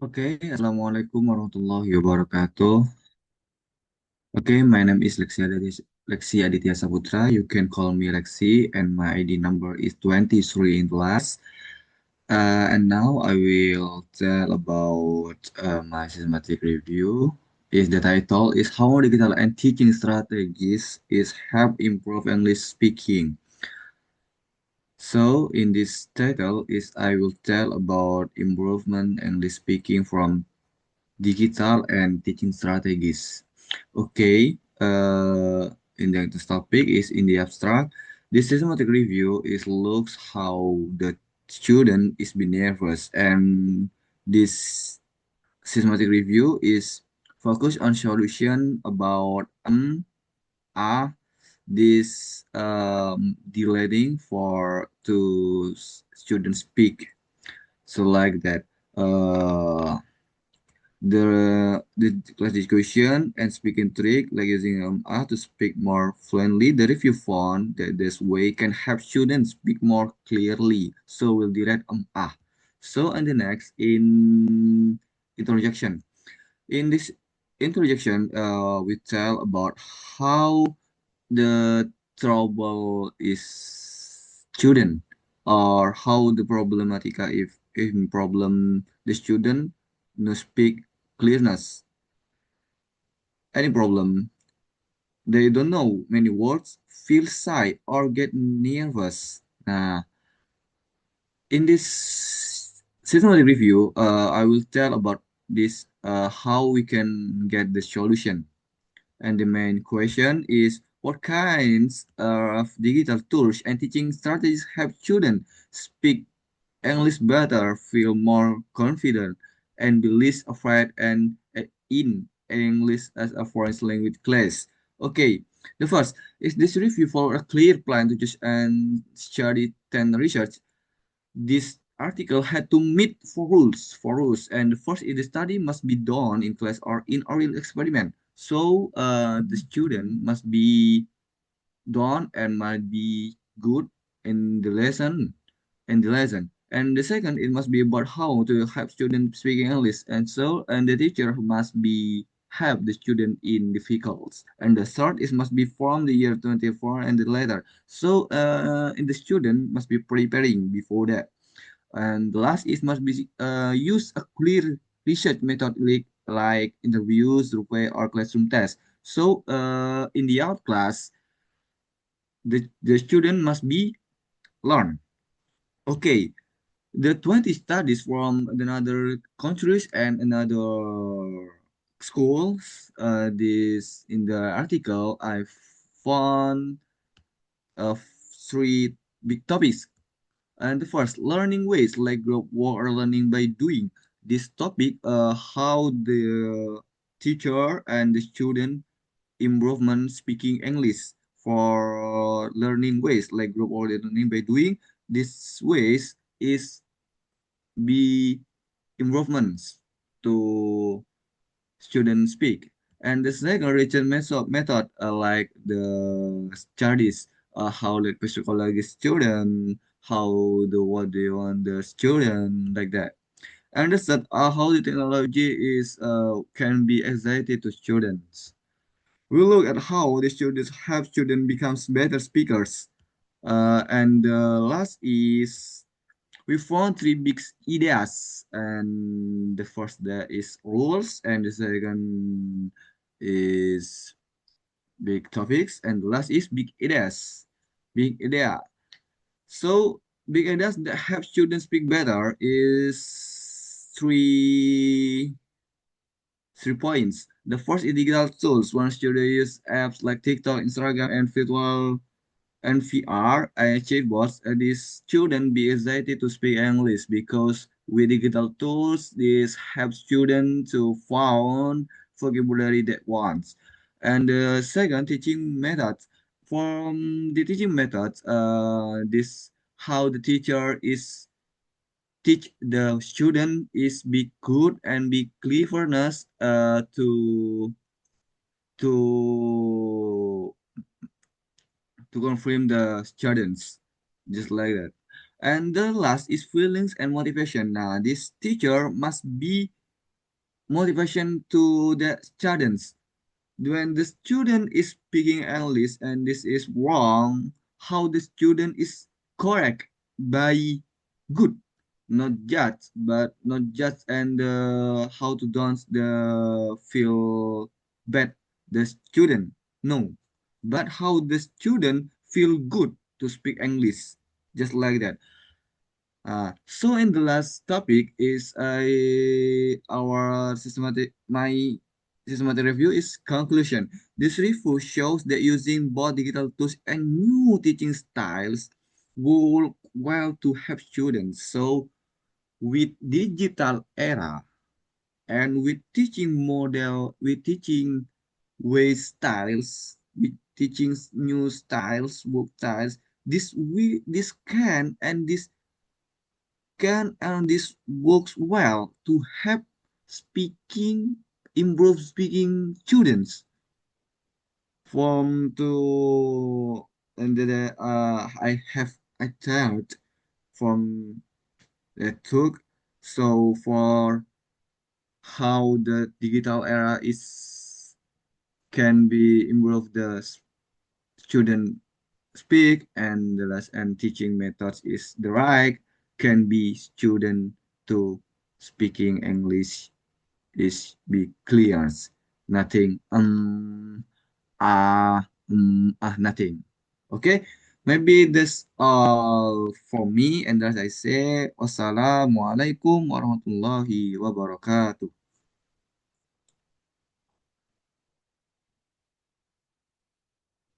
Assalamualaikum warahmatullahi wabarakatuh. My name is Lexi Aditya Saputra. You can call me Lexi, and my ID number is 23 in the last. And now I will tell about my systematic review. Is the title is How Digital and Teaching Strategies is Help Improve English Speaking. So in this title is I will tell about improvement English speaking from digital and teaching strategies. In the this topic is in the abstract. This systematic review is looks how the student is being nervous, and this systematic review is focused on solution about this delaying for to students speak. So like that. The class discussion and speaking trick like using to speak more fluently. The review found that this way can help students speak more clearly. So we'll direct So and the next in introduction. In this introduction, we tell about how the trouble is student or how the problematica if problem the student no speak clearness any problem they don't know many words feel shy or get nervous. In this systematic review, I will tell about this how we can get the solution. And the main question is what kinds of digital tools and teaching strategies help students speak English better, feel more confident, and be less afraid and in English as a foreign language class. Okay, the first is this review follow a clear plan to choose and study 10 research. This article had to meet four rules, and the first is the study must be done in class or in a real experiment. So the student must be done and might be good in the lesson. And the second, it must be about how to help students speak English. And the teacher must be help the student in difficulties. And the third is must be from the year 24 and the later. So in the student must be preparing before that. And the last is must be use a clear research method like interviews, survey, or classroom tests. So in the out class, the student must be learn. Okay, the 20 studies from another countries and another schools. This in the article I found uh, three big topics. And the first, learning ways like group work or learning by doing. This topic, how the teacher and the student improvement speaking English for learning ways like group or learning by doing. These ways is be improvements to student speak. And the second written method like the studies, how the psychology student, how the what they want the student like that. And the third, how the technology is can be excited to students. We look at how the students help students become better speakers. And the last is we found three big ideas, and the first that is rules, and the second is big topics, and the last is big ideas. Big idea. So big ideas that help students speak better is three points. The first is digital tools. One student use apps like TikTok, Instagram, and virtual and VR and chatbots, these students be excited to speak English because with digital tools, this helps students to found vocabulary that wants. And the second teaching methods. From the teaching methods, this how the teacher is teach the student is be good and be cleverness to to confirm the students, just like that. And the last is feelings and motivation. Now, this teacher must be motivation to the students. When the student is speaking English and this is wrong, how the student is correct by good, not judge, but not judge and how to don't feel bad the student. No, but how the student feel good to speak English, just like that. So in the last topic is our my systematic review is conclusion. This review shows that using both digital tools and new teaching styles will well to help students. So with digital era and with teaching way styles, with teaching new styles, book styles, this can and this works well to help speaking improve speaking students from to and I thought from the talk so for how the digital era is can be improve the student speak and the last and teaching methods is the right can be student to speaking English is be clear. Nothing. Nothing. Okay. Maybe that's all for me. And as I say, wassalamualaikum warahmatullahi wabarakatuh.